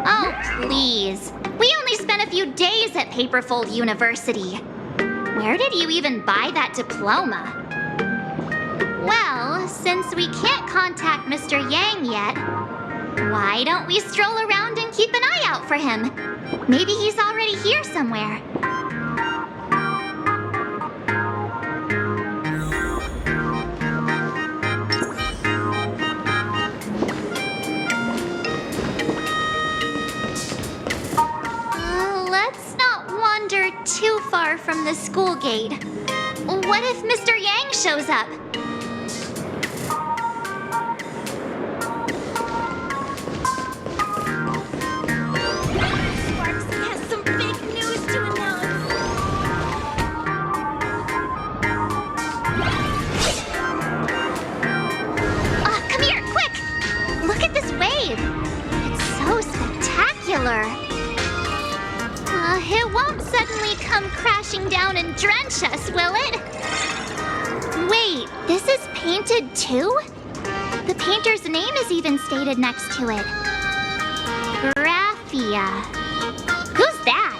Oh, please. We only spent a few days at Paperfold University. Where did you even buy that diploma? Well, since we can't contact Mr. Yang yet, why don't we stroll around and keep an eye out for him? Maybe he's already here somewhere. Let's not wander too far from the school gate. What if Mr. Yang shows up? painted too? The painter's name is even stated next to it. Graphia. Who's that?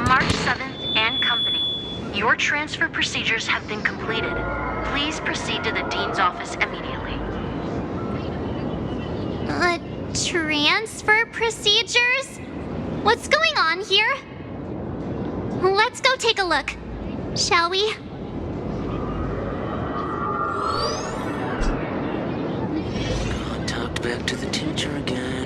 March 7th and Company. Your transfer procedures have been completed. Please proceed to the Dean's office immediately. Transfer procedures? What's going on here? Let's go take a look, shall we? Talked back to the teacher again.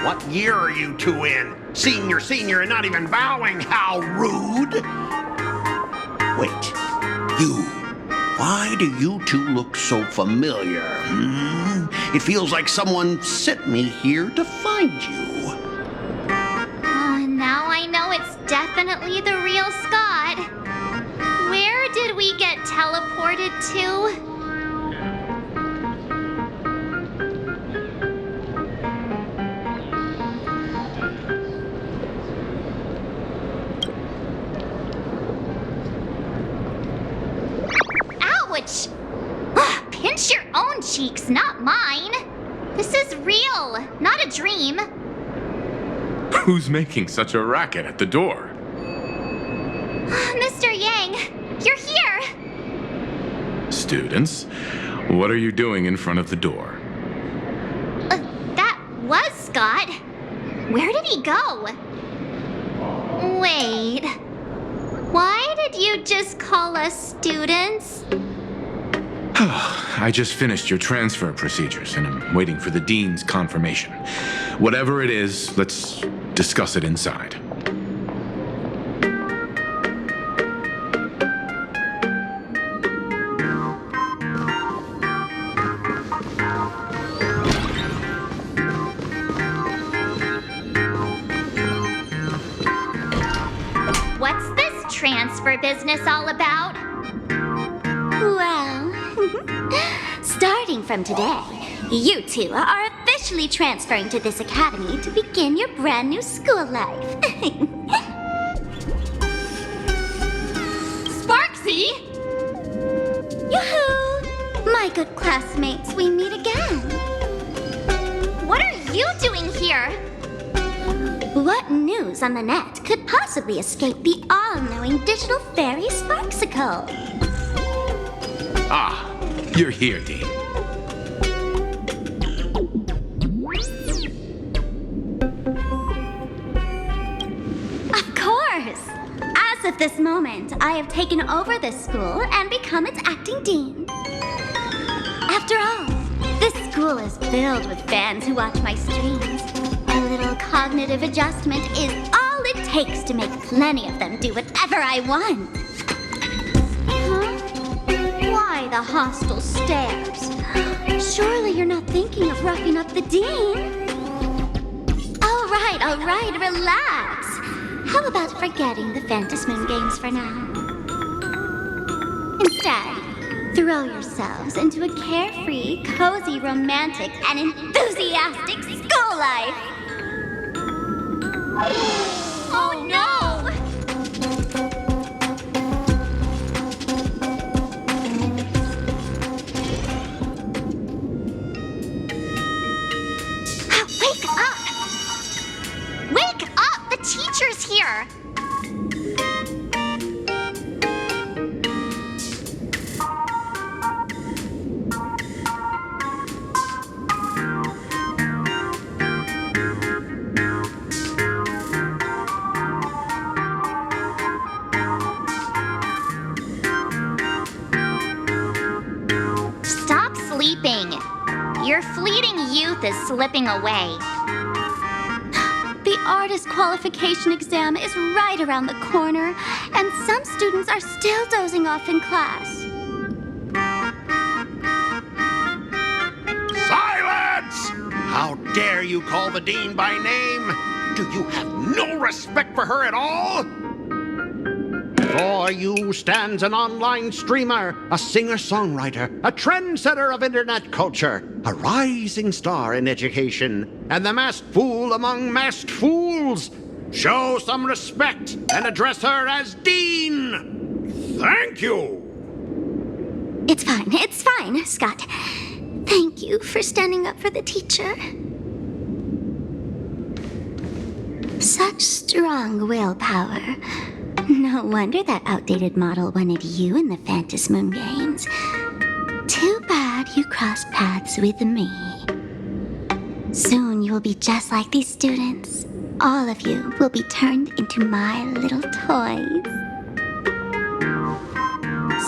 What year are you two in? Senior, and not even bowing. How rude. Wait, you. Why do you two look so familiar? It feels like someone sent me here to find you. Now I know it's definitely the real Scott. Where did we get teleported to? Ouch! Pinch your own cheeks, not mine. This is real, not a dream. Who's making such a racket at the door? Mr. Yang, you're here. Students, what are you doing in front of the door? That was Scott. Where did he go? Wait. Why did you just call us students? I just finished your transfer procedures and I'm waiting for the Dean's confirmation. Whatever it is, let's discuss it inside. What's this transfer business all about? Well, starting from today, you two are officially transferring to this academy to begin your brand new school life. Sparksy! Yoo-hoo! My good classmates, we meet again. What are you doing here? What news on the net could possibly escape the all-knowing digital fairy Sparksicle? Ah, you're here, Dean. Of course! As of this moment, I have taken over this school and become its acting dean. After all, this school is filled with fans who watch my streams. A little cognitive adjustment is all it takes to make plenty of them do whatever I want. Why the hostile stares? Surely you're not thinking of roughing up the dean? All right, relax. How about forgetting the Phantasmoon games for now? Instead, Throw yourselves into a carefree, cozy, romantic, and enthusiastic school life! Oh no! Wake up! Wake up! The teacher's here! Stop sleeping. Your fleeting youth is slipping away. The artist qualification exam is right around the corner, and some students are still dozing off in class. Silence! How dare you call the dean by name? Do you have no respect for her at all? Before you stands an online streamer, a singer-songwriter, a trendsetter of internet culture, a rising star in education, and the masked fool among masked fools. Show some respect and address her as Dean. Thank you. It's fine, Scott. Thank you for standing up for the teacher. Such strong willpower. No wonder that outdated model wanted you in the Phantasmoon games. Too bad you crossed paths with me. Soon you'll be just like these students. All of you will be turned into my little toys.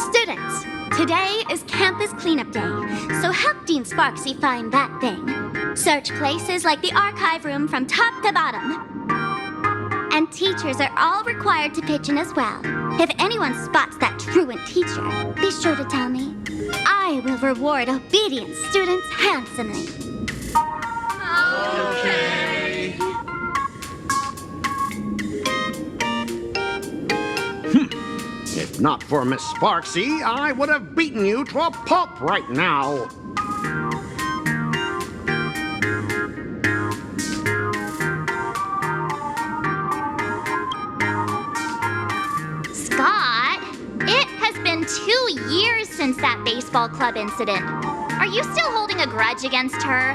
Students, today is campus cleanup day, so help Dean Sparksy find that thing. Search places like the archive room from top to bottom. And teachers are all required to pitch in as well. If anyone spots that truant teacher, be sure to tell me. I will reward obedient students handsomely. Okay. If not for Miss Sparksy, I would have beaten you to a pulp right now. Scott, it has been 2 years since that baseball club incident. Are you still holding a grudge against her?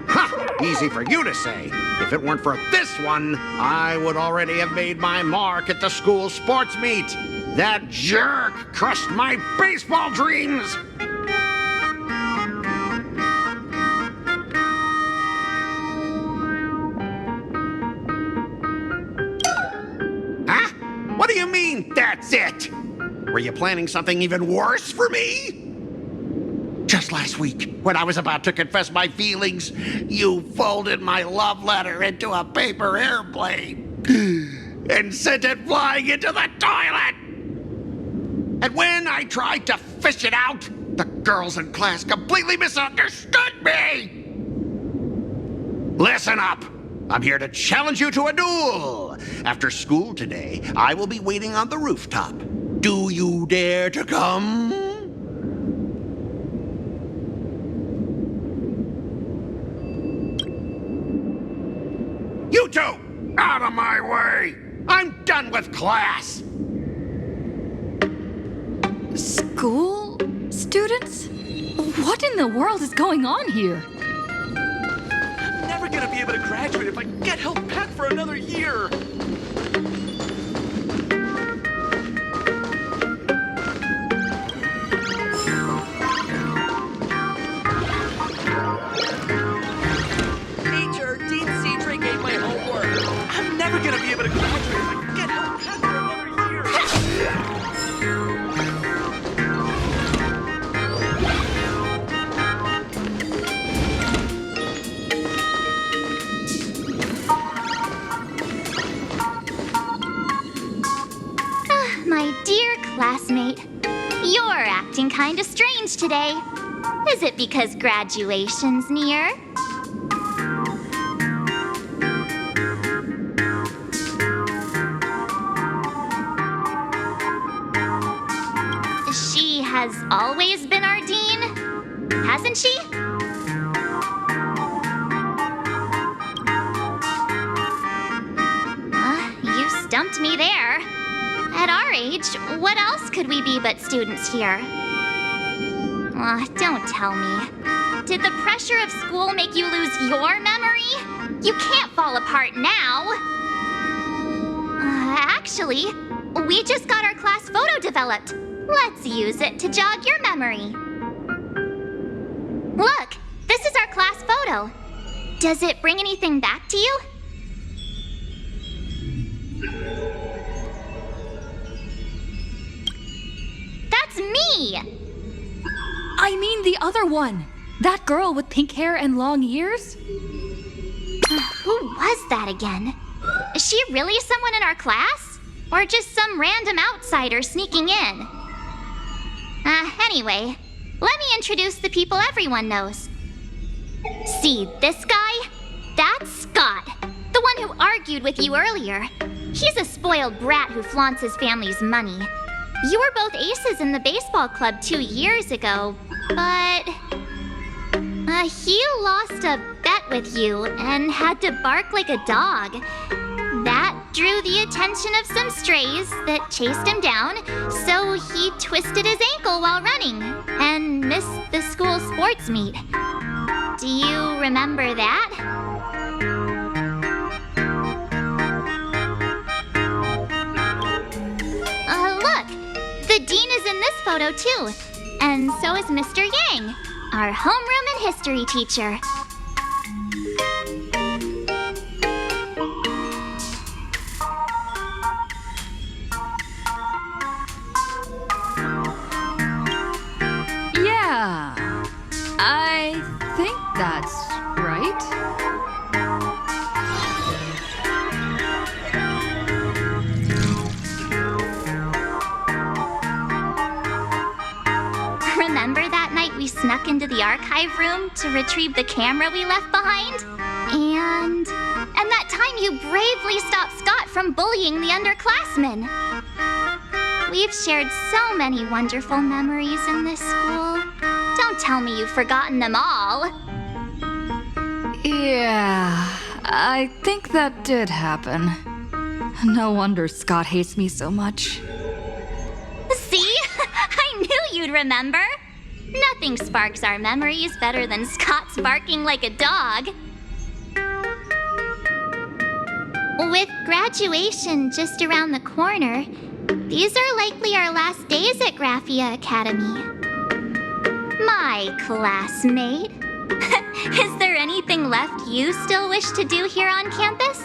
Ha! Easy for you to say. If it weren't for this one, I would already have made my mark at the school sports meet. That jerk crushed my baseball dreams! Huh? What do you mean, that's it? Were you planning something even worse for me? Just last week, when I was about to confess my feelings, you folded my love letter into a paper airplane and sent it flying into the toilet. And when I tried to fish it out, the girls in class completely misunderstood me. Listen up. I'm here to challenge you to a duel. After school today, I will be waiting on the rooftop. Do you dare to come? You two, out of my way! I'm done with class! School students? What in the world is going on here? I'm never gonna be able to graduate if I get held back for another year. Teacher, Dean Cedric ate my homework. I'm never gonna be able to graduate if I get held back for another year. My dear classmate, you're acting kinda strange today. Is it because graduation's near? She has always been our dean, hasn't she? You stumped me there. At our age, what else could we be but students here? Don't tell me. Did the pressure of school make you lose your memory? You can't fall apart now. Actually, we just got our class photo developed. Let's use it to jog your memory. Look, this is our class photo. Does it bring anything back to you? That's me! I mean the other one. That girl with pink hair and long ears? Who was that again? Is she really someone in our class? Or just some random outsider sneaking in? Anyway, let me introduce the people everyone knows. See this guy? That's Scott, the one who argued with you earlier. He's a spoiled brat who flaunts his family's money. You were both aces in the baseball club 2 years ago, but he lost a bet with you and had to bark like a dog. That drew the attention of some strays that chased him down, so he twisted his ankle while running and missed the school sports meet. Do you remember that? Look, the dean is in this photo too, and so is Mr. Yang, our homeroom and history teacher. Yeah, I think that's right. Remember that night we snuck into the archive room to retrieve the camera we left behind? And that time you bravely stopped Scott from bullying the underclassmen. We've shared so many wonderful memories in this school. Don't tell me you've forgotten them all. Yeah, I think that did happen. No wonder Scott hates me so much. See? I knew you'd remember. Nothing sparks our memories better than Scott's barking like a dog. With graduation just around the corner, these are likely our last days at Graphia Academy. My classmate. Is there anything left you still wish to do here on campus?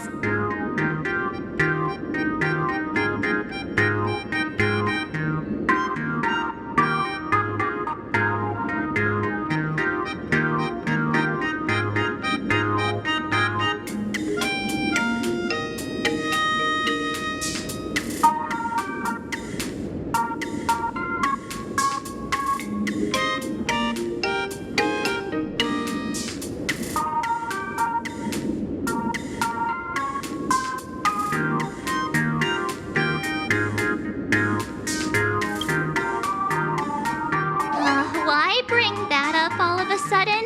Why bring that up all of a sudden?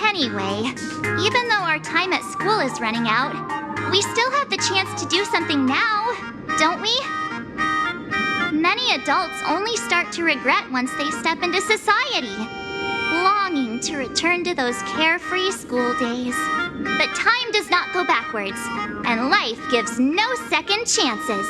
Anyway, even though our time at school is running out, we still have the chance to do something now, don't we? Many adults only start to regret once they step into society, longing to return to those carefree school days. But time does not go backwards, and life gives no second chances.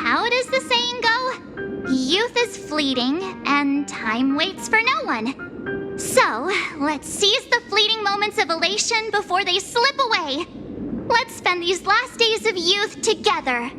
How does the saying go? Youth is fleeting, and time waits for no one. So, let's seize the fleeting moments of elation before they slip away. Let's spend these last days of youth together.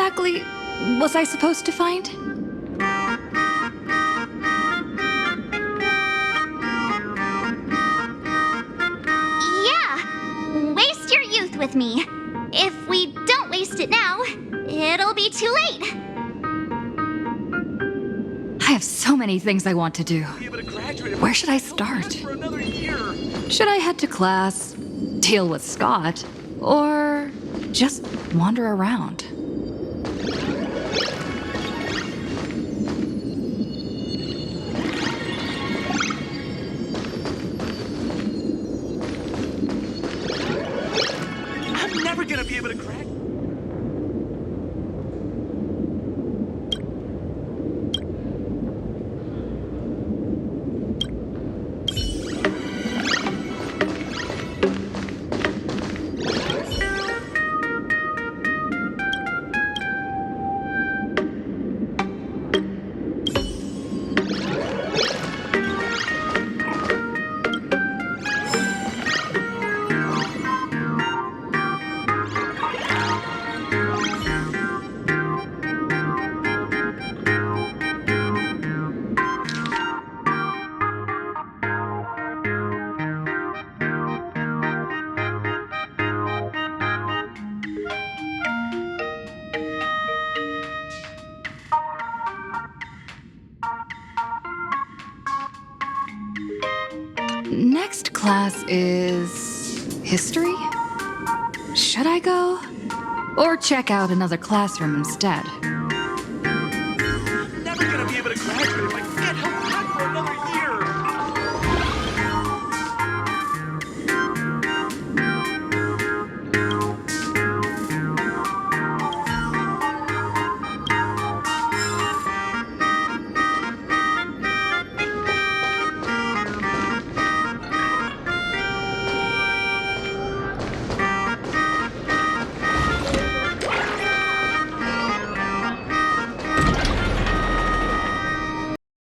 exactly was I supposed to find? Yeah, waste your youth with me. If we don't waste it now, it'll be too late. I have so many things I want to do. Where should I start? Should I head to class, deal with Scott, or just wander around? I'm never gonna be able to crack. Next class is history? Should I go? Or check out another classroom instead? I'm never gonna be able to graduate if I can't help back for another year.